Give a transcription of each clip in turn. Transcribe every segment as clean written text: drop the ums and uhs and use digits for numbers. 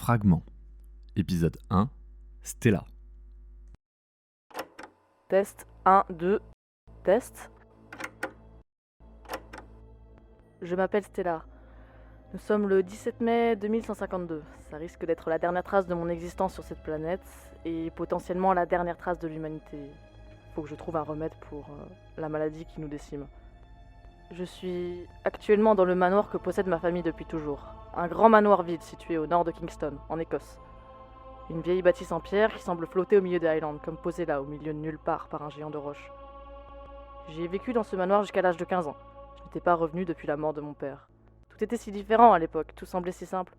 Fragment. Épisode 1. Stella. Test 1, 2, test. Je m'appelle Stella. Nous sommes le 17 mai 2152. Ça risque d'être la dernière trace de mon existence sur cette planète et potentiellement la dernière trace de l'humanité. Faut que je trouve un remède pour la maladie qui nous décime. Je suis actuellement dans le manoir que possède ma famille depuis toujours. Un grand manoir vide situé au nord de Kingston, en Écosse. Une vieille bâtisse en pierre qui semble flotter au milieu des Highlands, comme posée là, au milieu de nulle part, par un géant de roche. J'y ai vécu dans ce manoir jusqu'à l'âge de 15 ans. Je n'étais pas revenu depuis la mort de mon père. Tout était si différent à l'époque, tout semblait si simple.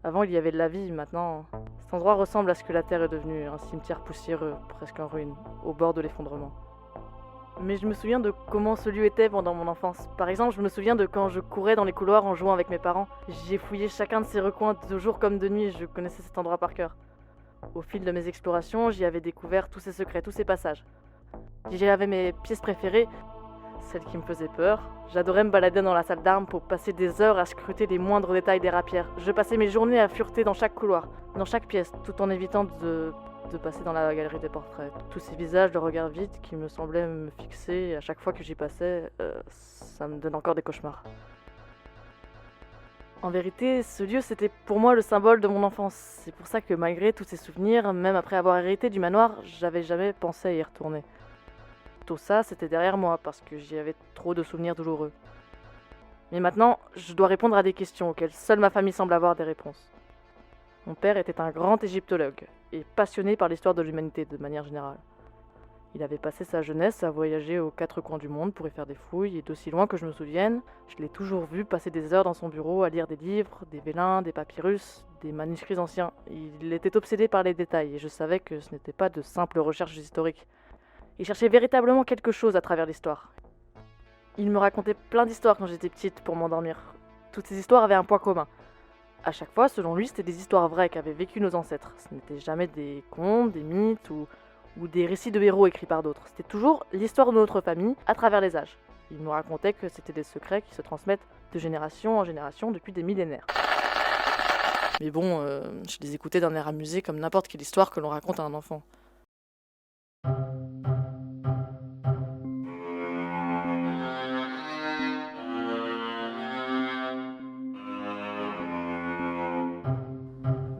Avant, il y avait de la vie, maintenant, cet endroit ressemble à ce que la Terre est devenue, un cimetière poussiéreux, presque en ruine, au bord de l'effondrement. Mais je me souviens de comment ce lieu était pendant mon enfance. Par exemple, je me souviens de quand je courais dans les couloirs en jouant avec mes parents. J'ai fouillé chacun de ces recoins de jour comme de nuit, je connaissais cet endroit par cœur. Au fil de mes explorations, j'y avais découvert tous ses secrets, tous ses passages. J'y avais mes pièces préférées, celles qui me faisaient peur. J'adorais me balader dans la salle d'armes pour passer des heures à scruter les moindres détails des rapières. Je passais mes journées à fureter dans chaque couloir, dans chaque pièce, tout en évitant de passer dans la galerie des portraits. Tous ces visages, le regard vide qui me semblaient me fixer, et à chaque fois que j'y passais, ça me donne encore des cauchemars. En vérité, ce lieu, c'était pour moi le symbole de mon enfance. C'est pour ça que malgré tous ces souvenirs, même après avoir hérité du manoir, j'avais jamais pensé à y retourner. Tout ça, c'était derrière moi, parce que j'y avais trop de souvenirs douloureux. Mais maintenant, je dois répondre à des questions auxquelles seule ma famille semble avoir des réponses. Mon père était un grand égyptologue, et passionné par l'histoire de l'humanité de manière générale. Il avait passé sa jeunesse à voyager aux quatre coins du monde pour y faire des fouilles, et d'aussi loin que je me souvienne, je l'ai toujours vu passer des heures dans son bureau à lire des livres, des vélins, des papyrus, des manuscrits anciens. Il était obsédé par les détails, et je savais que ce n'était pas de simples recherches historiques. Il cherchait véritablement quelque chose à travers l'histoire. Il me racontait plein d'histoires quand j'étais petite pour m'endormir. Toutes ces histoires avaient un point commun. À chaque fois, selon lui, c'était des histoires vraies qu'avaient vécues nos ancêtres. Ce n'était jamais des contes, des mythes ou des récits de héros écrits par d'autres. C'était toujours l'histoire de notre famille à travers les âges. Il me racontait que c'était des secrets qui se transmettent de génération en génération depuis des millénaires. Mais bon, je les écoutais d'un air amusé comme n'importe quelle histoire que l'on raconte à un enfant.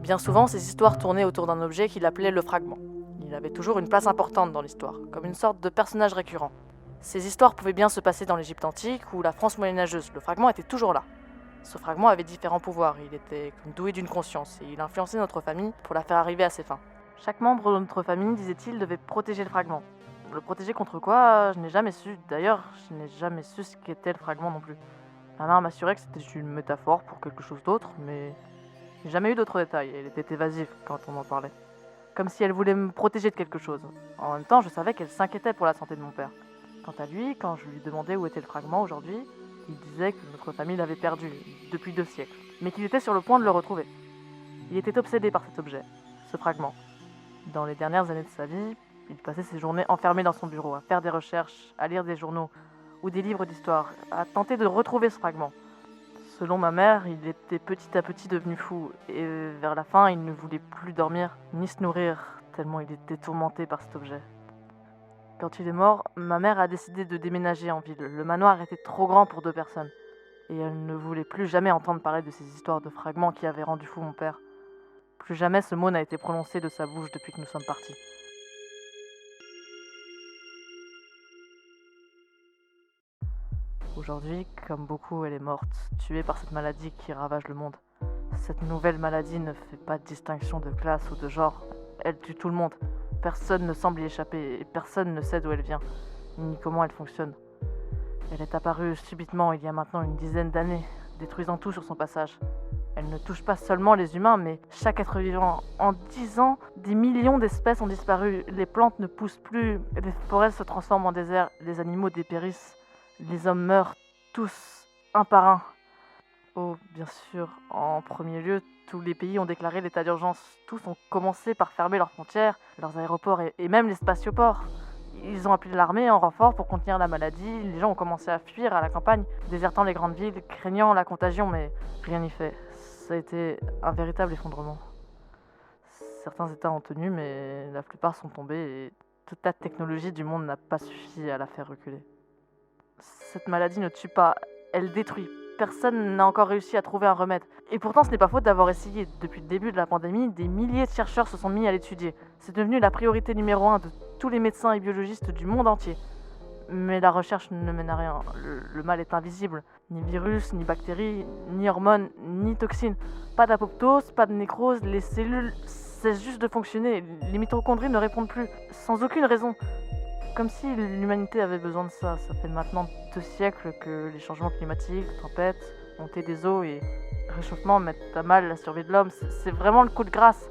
Bien souvent, ces histoires tournaient autour d'un objet qu'il appelait le fragment. Il avait toujours une place importante dans l'histoire, comme une sorte de personnage récurrent. Ces histoires pouvaient bien se passer dans l'Égypte antique ou la France moyenâgeuse, le fragment était toujours là. Ce fragment avait différents pouvoirs, il était comme doué d'une conscience et il influençait notre famille pour la faire arriver à ses fins. Chaque membre de notre famille, disait-il, devait protéger le fragment. Le protéger contre quoi, je n'ai jamais su. D'ailleurs, je n'ai jamais su ce qu'était le fragment non plus. Ma mère m'assurait que c'était une métaphore pour quelque chose d'autre, mais j'ai jamais eu d'autres détails, elle était évasive quand on en parlait. Comme si elle voulait me protéger de quelque chose. En même temps, je savais qu'elle s'inquiétait pour la santé de mon père. Quant à lui, quand je lui demandais où était le fragment aujourd'hui, il disait que notre famille l'avait perdu depuis 2 siècles, mais qu'il était sur le point de le retrouver. Il était obsédé par cet objet, ce fragment. Dans les dernières années de sa vie, il passait ses journées enfermé dans son bureau, à faire des recherches, à lire des journaux ou des livres d'histoire, à tenter de retrouver ce fragment. Selon ma mère, il était petit à petit devenu fou, et vers la fin, il ne voulait plus dormir, ni se nourrir, tellement il était tourmenté par cet objet. Quand il est mort, ma mère a décidé de déménager en ville. Le manoir était trop grand pour 2 personnes, et elle ne voulait plus jamais entendre parler de ces histoires de fragments qui avaient rendu fou mon père. Plus jamais ce mot n'a été prononcé de sa bouche depuis que nous sommes partis. Aujourd'hui, comme beaucoup, elle est morte, tuée par cette maladie qui ravage le monde. Cette nouvelle maladie ne fait pas de distinction de classe ou de genre. Elle tue tout le monde. Personne ne semble y échapper et personne ne sait d'où elle vient, ni comment elle fonctionne. Elle est apparue subitement il y a maintenant une dizaine d'années, détruisant tout sur son passage. Elle ne touche pas seulement les humains, mais chaque être vivant. En 10 ans, des millions d'espèces ont disparu. Les plantes ne poussent plus, les forêts se transforment en désert, les animaux dépérissent. Les hommes meurent, tous, un par un. Oh, bien sûr, en premier lieu, tous les pays ont déclaré l'état d'urgence. Tous ont commencé par fermer leurs frontières, leurs aéroports et même les spatioports. Ils ont appelé l'armée en renfort pour contenir la maladie. Les gens ont commencé à fuir à la campagne, désertant les grandes villes, craignant la contagion, mais rien n'y fait. Ça a été un véritable effondrement. Certains États ont tenu, mais la plupart sont tombés et toute la technologie du monde n'a pas suffi à la faire reculer. Cette maladie ne tue pas, elle détruit. Personne n'a encore réussi à trouver un remède. Et pourtant, ce n'est pas faute d'avoir essayé. Depuis le début de la pandémie, des milliers de chercheurs se sont mis à l'étudier. C'est devenu la priorité numéro 1 de tous les médecins et biologistes du monde entier. Mais la recherche ne mène à rien. Le mal est invisible. Ni virus, ni bactéries, ni hormones, ni toxines. Pas d'apoptose, pas de nécrose, les cellules cessent juste de fonctionner. Les mitochondries ne répondent plus, sans aucune raison. Comme si l'humanité avait besoin de ça. Ça fait maintenant 2 siècles que les changements climatiques, tempêtes, montée des eaux et réchauffement mettent à mal la survie de l'homme. C'est vraiment le coup de grâce.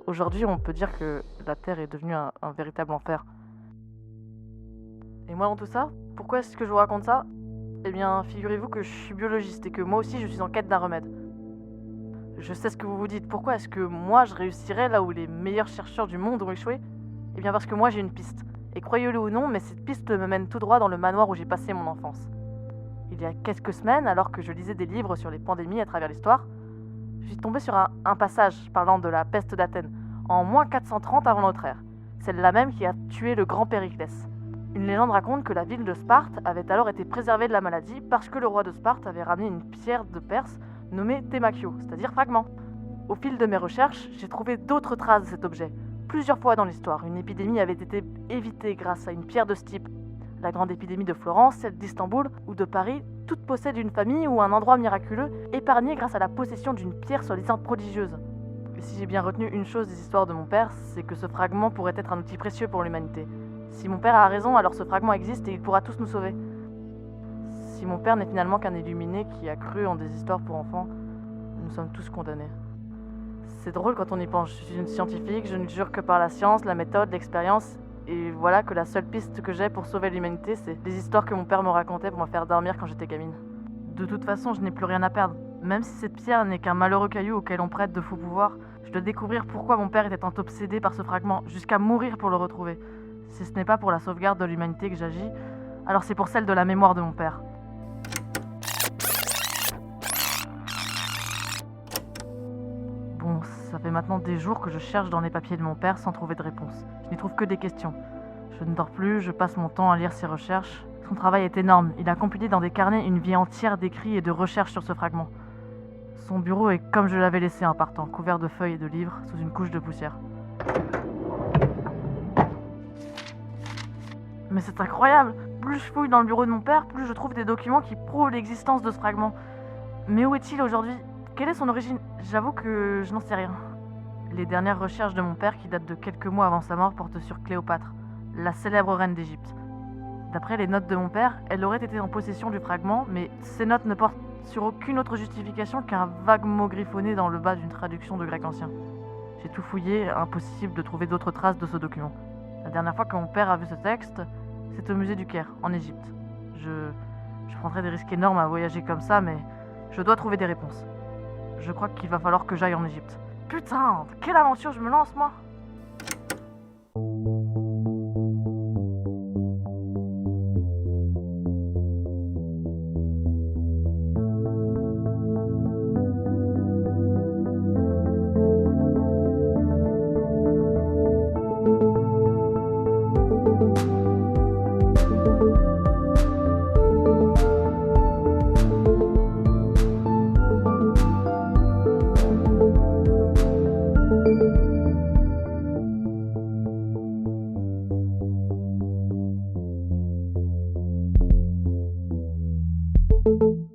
Aujourd'hui, on peut dire que la Terre est devenue un véritable enfer. Et moi dans tout ça, pourquoi est-ce que je vous raconte ça? Eh bien, figurez-vous que je suis biologiste et que moi aussi je suis en quête d'un remède. Je sais ce que vous vous dites, pourquoi est-ce que moi je réussirais là où les meilleurs chercheurs du monde ont échoué? Eh bien parce que moi j'ai une piste. Et croyez-le ou non, mais cette piste me mène tout droit dans le manoir où j'ai passé mon enfance. Il y a quelques semaines, alors que je lisais des livres sur les pandémies à travers l'histoire, je suis tombée sur un passage parlant de la peste d'Athènes, en moins 430 avant notre ère, celle-là même qui a tué le grand Périclès. Une légende raconte que la ville de Sparte avait alors été préservée de la maladie parce que le roi de Sparte avait ramené une pierre de Perse nommée Thémakio, c'est-à-dire fragment. Au fil de mes recherches, j'ai trouvé d'autres traces de cet objet. Plusieurs fois dans l'histoire, une épidémie avait été évitée grâce à une pierre de ce type. La grande épidémie de Florence, celle d'Istanbul ou de Paris, toutes possèdent une famille ou un endroit miraculeux épargné grâce à la possession d'une pierre soi-disant prodigieuse. Et si j'ai bien retenu une chose des histoires de mon père, c'est que ce fragment pourrait être un outil précieux pour l'humanité. Si mon père a raison, alors ce fragment existe et il pourra tous nous sauver. Si mon père n'est finalement qu'un illuminé qui a cru en des histoires pour enfants, nous sommes tous condamnés. C'est drôle quand on y pense, je suis une scientifique, je ne jure que par la science, la méthode, l'expérience, et voilà que la seule piste que j'ai pour sauver l'humanité, c'est les histoires que mon père me racontait pour me faire dormir quand j'étais gamine. De toute façon, je n'ai plus rien à perdre. Même si cette pierre n'est qu'un malheureux caillou auquel on prête de faux pouvoirs, je dois découvrir pourquoi mon père était tant obsédé par ce fragment, jusqu'à mourir pour le retrouver. Si ce n'est pas pour la sauvegarde de l'humanité que j'agis, alors c'est pour celle de la mémoire de mon père. Bon, ça fait maintenant des jours que je cherche dans les papiers de mon père sans trouver de réponse. Je n'y trouve que des questions. Je ne dors plus, je passe mon temps à lire ses recherches. Son travail est énorme. Il a compilé dans des carnets une vie entière d'écrits et de recherches sur ce fragment. Son bureau est comme je l'avais laissé en partant, couvert de feuilles et de livres, sous une couche de poussière. Mais c'est incroyable! Plus je fouille dans le bureau de mon père, plus je trouve des documents qui prouvent l'existence de ce fragment. Mais où est-il aujourd'hui? Quelle est son origine? J'avoue que je n'en sais rien. Les dernières recherches de mon père, qui datent de quelques mois avant sa mort, portent sur Cléopâtre, la célèbre reine d'Égypte. D'après les notes de mon père, elle aurait été en possession du fragment, mais ces notes ne portent sur aucune autre justification qu'un vague mot griffonné dans le bas d'une traduction de grec ancien. J'ai tout fouillé, impossible de trouver d'autres traces de ce document. La dernière fois que mon père a vu ce texte, c'est au musée du Caire, en Égypte. Je prendrais des risques énormes à voyager comme ça, mais je dois trouver des réponses. Je crois qu'il va falloir que j'aille en Égypte. Putain, quelle aventure je me lance, moi! Thank you.